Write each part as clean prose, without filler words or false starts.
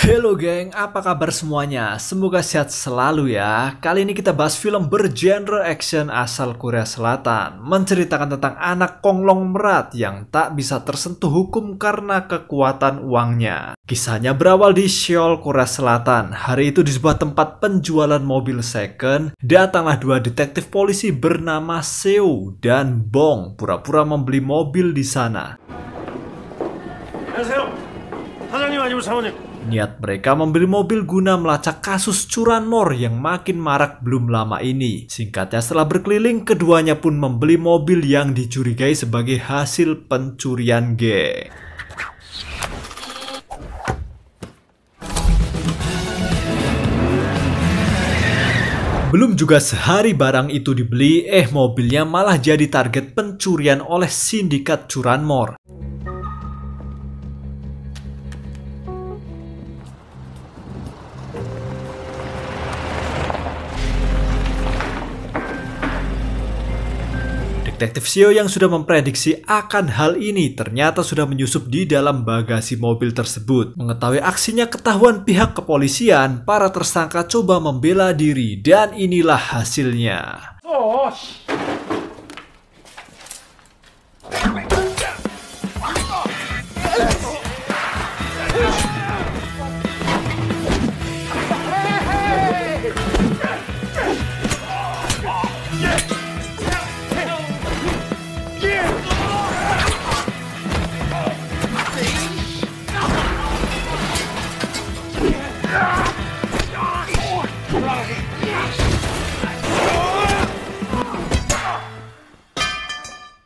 Halo geng, apa kabar semuanya? Semoga sehat selalu ya. Kali ini kita bahas film bergenre action asal Korea Selatan, menceritakan tentang anak konglomerat yang tak bisa tersentuh hukum karena kekuatan uangnya. Kisahnya berawal di Seoul, Korea Selatan. Hari itu di sebuah tempat penjualan mobil second, datanglah dua detektif polisi bernama Seo dan Bong pura-pura membeli mobil di sana. 안녕하세요. 사장님 아니면 사모님. Niat mereka membeli mobil guna melacak kasus curanmor yang makin marak belum lama ini. Singkatnya, setelah berkeliling, keduanya pun membeli mobil yang dicurigai sebagai hasil pencurian geng. Belum juga sehari barang itu dibeli, mobilnya malah jadi target pencurian oleh sindikat curanmor. Detektif Seo yang sudah memprediksi akan hal ini ternyata sudah menyusup di dalam bagasi mobil tersebut. Mengetahui aksinya ketahuan pihak kepolisian, para tersangka coba membela diri dan inilah hasilnya.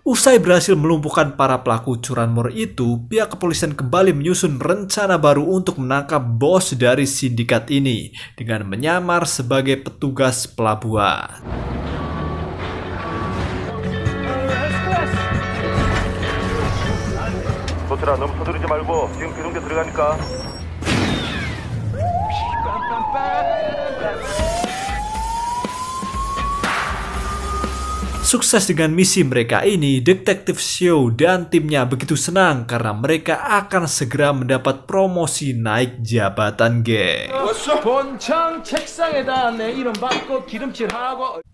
Usai berhasil melumpuhkan para pelaku curanmor itu, pihak kepolisian kembali menyusun rencana baru untuk menangkap bos dari sindikat ini dengan menyamar sebagai petugas pelabuhan. 도트라 너무 서두르지 말고 지금 비공개 들어가니까. Sukses dengan misi mereka ini, Detektif Seo dan timnya begitu senang karena mereka akan segera mendapat promosi naik jabatan geng.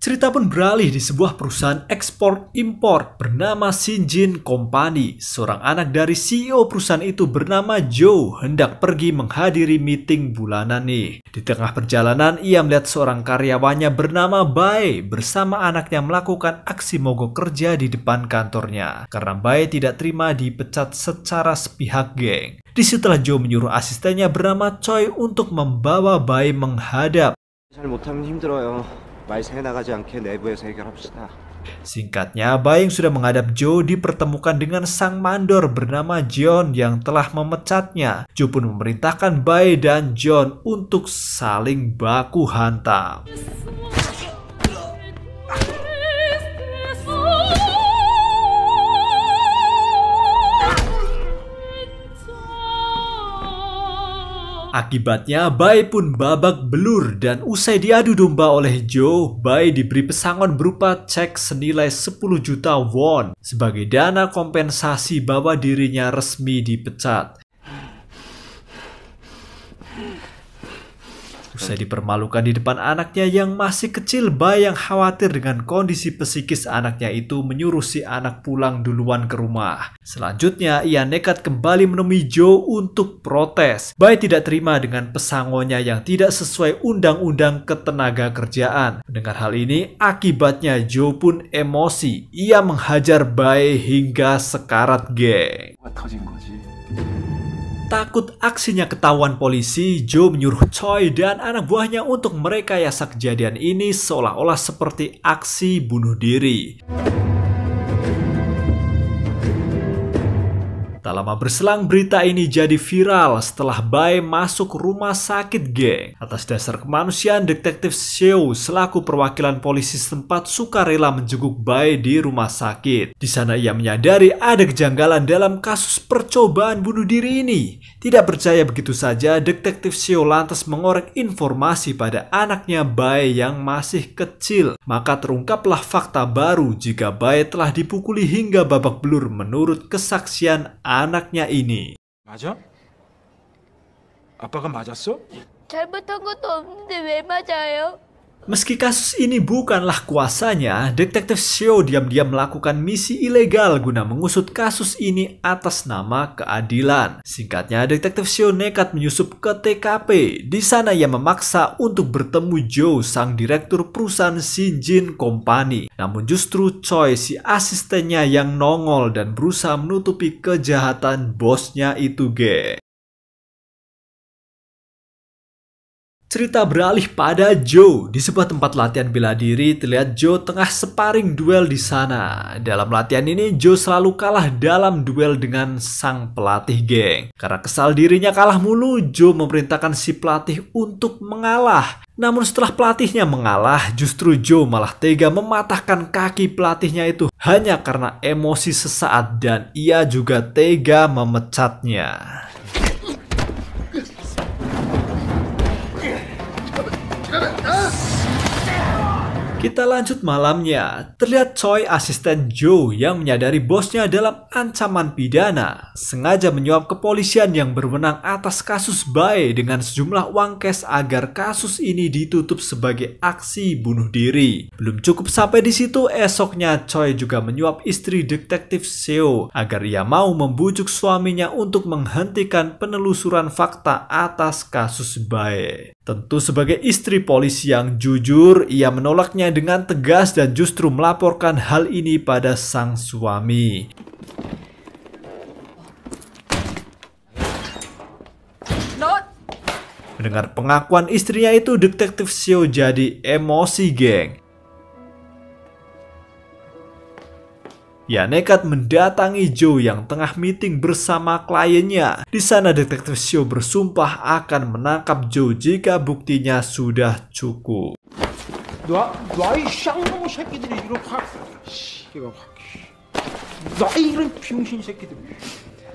Cerita pun beralih di sebuah perusahaan ekspor-impor bernama Shinjin Company. Seorang anak dari CEO perusahaan itu bernama Joe hendak pergi menghadiri meeting bulanan nih. Di tengah perjalanan, ia melihat seorang karyawannya bernama Bae bersama anaknya melakukan aksi mogok kerja di depan kantornya karena Bae tidak terima dipecat secara sepihak geng. Disitulah Joe menyuruh asistennya bernama Choi untuk membawa Bae menghadap. 잘 못하면 힘들어요. 말 새나가지 않게 내부에서 해결합시다. Singkatnya, Bae yang sudah menghadap Joe dipertemukan dengan sang mandor bernama John yang telah memecatnya. Joe pun memerintahkan Bae dan John untuk saling baku hantam. Akibatnya, Bae pun babak belur dan usai diadu domba oleh Joe, Bae diberi pesangon berupa cek senilai 10 juta won sebagai dana kompensasi bahwa dirinya resmi dipecat. Usai dipermalukan di depan anaknya yang masih kecil, Bae yang khawatir dengan kondisi psikis anaknya itu menyuruh si anak pulang duluan ke rumah. Selanjutnya, ia nekat kembali menemui Joe untuk protes. Bae tidak terima dengan pesangonnya yang tidak sesuai undang-undang ketenaga kerjaan. Mendengar hal ini, akibatnya Joe pun emosi. Ia menghajar Bae hingga sekarat geng. Takut aksinya ketahuan polisi, Joe menyuruh Choi dan anak buahnya untuk merekayasa kejadian ini seolah-olah seperti aksi bunuh diri. Tak lama berselang, berita ini jadi viral setelah Bae masuk rumah sakit geng. Atas dasar kemanusiaan, Detektif Seo selaku perwakilan polisi setempat sukarela menjenguk Bae di rumah sakit. Di sana ia menyadari ada kejanggalan dalam kasus percobaan bunuh diri ini. Tidak percaya begitu saja, Detektif Seo lantas mengorek informasi pada anaknya Bae yang masih kecil. Maka terungkaplah fakta baru jika Bae telah dipukuli hingga babak belur menurut kesaksian anaknya ini. 맞아? 아빠가 맞았어? 잘못한 것도 없는데 왜 맞아요? Meski kasus ini bukanlah kuasanya, Detektif Seo diam-diam melakukan misi ilegal guna mengusut kasus ini atas nama keadilan. Singkatnya, Detektif Seo nekat menyusup ke TKP. Di sana ia memaksa untuk bertemu Joe, sang direktur perusahaan Shinjin Company. Namun justru Choi, si asistennya yang nongol dan berusaha menutupi kejahatan bosnya itu, geng. Cerita beralih pada Joe. Di sebuah tempat latihan bela diri, terlihat Joe tengah sparring duel di sana. Dalam latihan ini, Joe selalu kalah dalam duel dengan sang pelatih, geng. Karena kesal dirinya kalah mulu, Joe memerintahkan si pelatih untuk mengalah. Namun setelah pelatihnya mengalah, justru Joe malah tega mematahkan kaki pelatihnya itu hanya karena emosi sesaat, dan ia juga tega memecatnya. Kita lanjut malamnya. Terlihat Choi, asisten Joe, yang menyadari bosnya dalam ancaman pidana, sengaja menyuap kepolisian yang berwenang atas kasus Bae dengan sejumlah uang cash agar kasus ini ditutup sebagai aksi bunuh diri. Belum cukup sampai di situ, esoknya Choi juga menyuap istri Detektif Seo agar ia mau membujuk suaminya untuk menghentikan penelusuran fakta atas kasus Bae. Tentu sebagai istri polisi yang jujur, ia menolaknya dengan tegas dan justru melaporkan hal ini pada sang suami. Mendengar pengakuan istrinya itu, Detektif Seo jadi emosi, geng. Ia nekat mendatangi Joe yang tengah meeting bersama kliennya. Di sana Detektif Seo bersumpah akan menangkap Joe jika buktinya sudah cukup. 놔이 쌍놈의 새끼들이 이런 확 놔이 이런 병신 새끼들.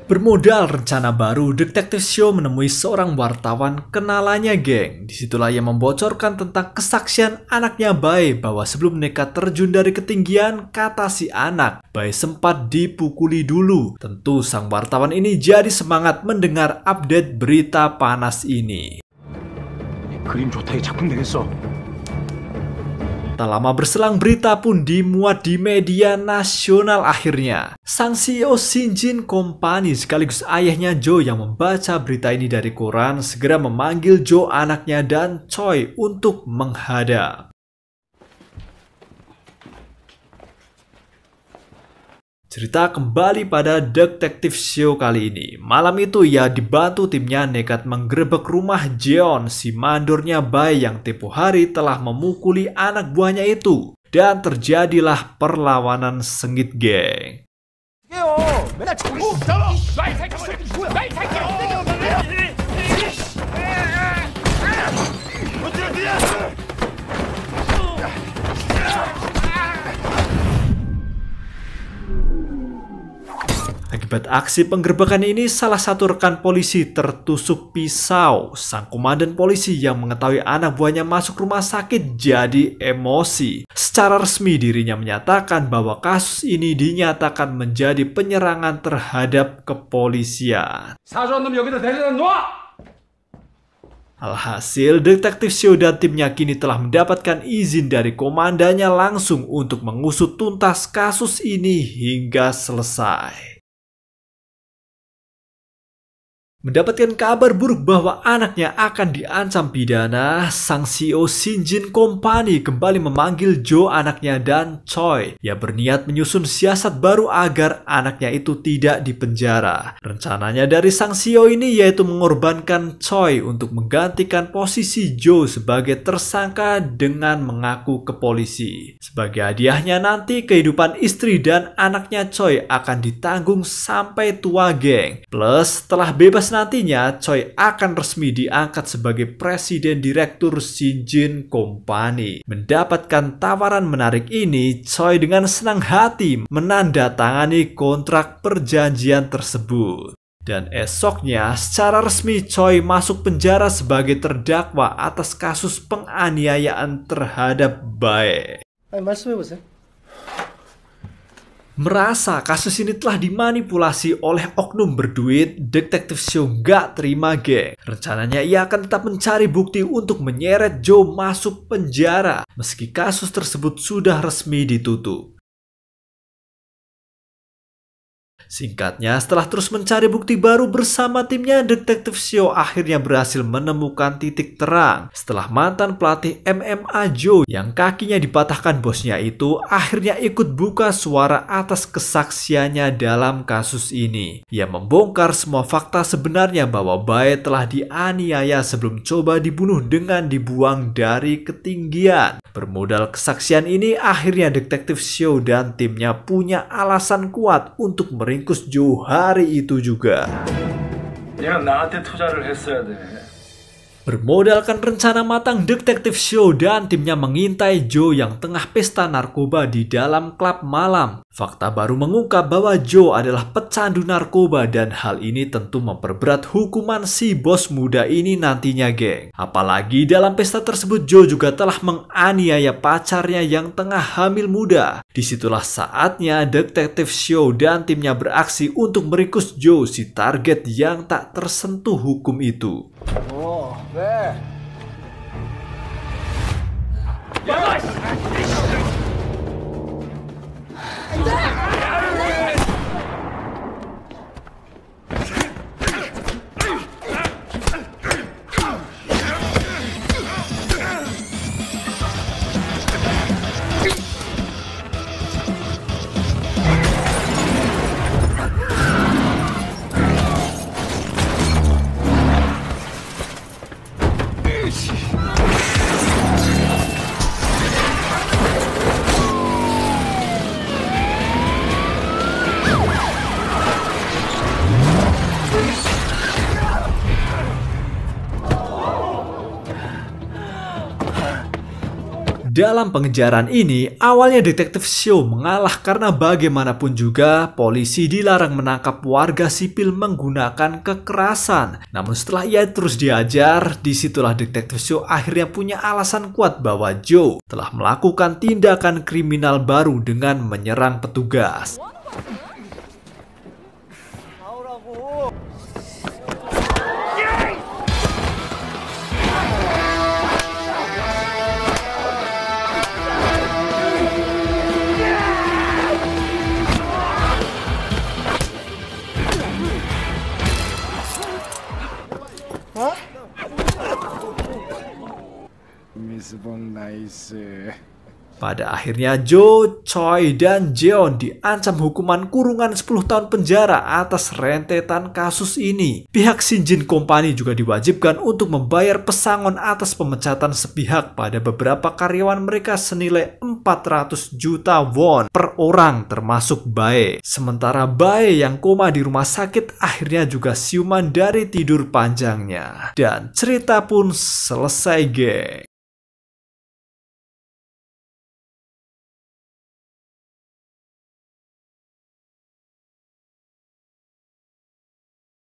Bermodal rencana baru, Detektif Seo menemui seorang wartawan kenalannya, geng. Disitulah ia membocorkan tentang kesaksian anaknya Bae bahwa sebelum nekat terjun dari ketinggian, kata si anak, Bae sempat dipukuli dulu. Tentu sang wartawan ini jadi semangat mendengar update berita panas ini. 그림 좋다, 이 작품 되겠어. Tak lama berselang, berita pun dimuat di media nasional akhirnya. Sang CEO Shinjin Company sekaligus ayahnya Joe yang membaca berita ini dari koran segera memanggil Joe, anaknya, dan Choi untuk menghadap. Cerita kembali pada Detektif Seo kali ini. Malam itu ia dibantu timnya nekat menggerebek rumah Jeon, si mandornya Bae yang tempo hari telah memukuli anak buahnya itu. Dan terjadilah perlawanan sengit, geng. Akibat aksi penggerbekan ini, salah satu rekan polisi tertusuk pisau. Sang komandan polisi yang mengetahui anak buahnya masuk rumah sakit jadi emosi. Secara resmi dirinya menyatakan bahwa kasus ini dinyatakan menjadi penyerangan terhadap kepolisian. Alhasil, Detektif Seo dan timnya kini telah mendapatkan izin dari komandannya langsung untuk mengusut tuntas kasus ini hingga selesai. Mendapatkan kabar buruk bahwa anaknya akan diancam pidana, sang CEO Shinjin Company kembali memanggil Joe, anaknya, dan Choi. Ia berniat menyusun siasat baru agar anaknya itu tidak dipenjara. Rencananya dari sang CEO ini yaitu mengorbankan Choi untuk menggantikan posisi Joe sebagai tersangka dengan mengaku ke polisi. Sebagai hadiahnya nanti kehidupan istri dan anaknya Choi akan ditanggung sampai tua, geng. Plus setelah bebas nantinya, Choi akan resmi diangkat sebagai presiden direktur Shinjin Company. Mendapatkan tawaran menarik ini, Choi dengan senang hati menandatangani kontrak perjanjian tersebut. Dan esoknya, secara resmi Choi masuk penjara sebagai terdakwa atas kasus penganiayaan terhadap Bae. 말씀해보세요. Merasa kasus ini telah dimanipulasi oleh oknum berduit, Detektif Xiu gak terima, geng. Rencananya ia akan tetap mencari bukti untuk menyeret Joe masuk penjara, meski kasus tersebut sudah resmi ditutup. Singkatnya, setelah terus mencari bukti baru bersama timnya, Detektif Xiu akhirnya berhasil menemukan titik terang. Setelah mantan pelatih MMA Joe yang kakinya dipatahkan bosnya itu akhirnya ikut buka suara atas kesaksiannya dalam kasus ini. Ia membongkar semua fakta sebenarnya bahwa Bae telah dianiaya sebelum coba dibunuh dengan dibuang dari ketinggian. Bermodal kesaksian ini, akhirnya Detektif Xiu dan timnya punya alasan kuat untuk meringkus Joe hari itu juga. 얘는 나한테 투자를 했어야 돼. Bermodalkan rencana matang, Detektif Xiu dan timnya mengintai Joe yang tengah pesta narkoba di dalam klub malam. Fakta baru mengungkap bahwa Joe adalah pecandu narkoba dan hal ini tentu memperberat hukuman si bos muda ini nantinya, geng. Apalagi dalam pesta tersebut Joe juga telah menganiaya pacarnya yang tengah hamil muda. Disitulah saatnya Detektif Xiu dan timnya beraksi untuk meringkus Joe, si target yang tak tersentuh hukum itu. 네. Dalam pengejaran ini, awalnya Detektif Xiu mengalah karena bagaimanapun juga polisi dilarang menangkap warga sipil menggunakan kekerasan. Namun setelah ia terus diajar, disitulah Detektif Xiu akhirnya punya alasan kuat bahwa Joe telah melakukan tindakan kriminal baru dengan menyerang petugas. Pada akhirnya Joe, Choi, dan Jeon diancam hukuman kurungan 10 tahun penjara atas rentetan kasus ini. Pihak Shinjin Company juga diwajibkan untuk membayar pesangon atas pemecatan sepihak pada beberapa karyawan mereka senilai 400 juta won per orang termasuk Bae. Sementara Bae yang koma di rumah sakit akhirnya juga siuman dari tidur panjangnya. Dan cerita pun selesai, geng.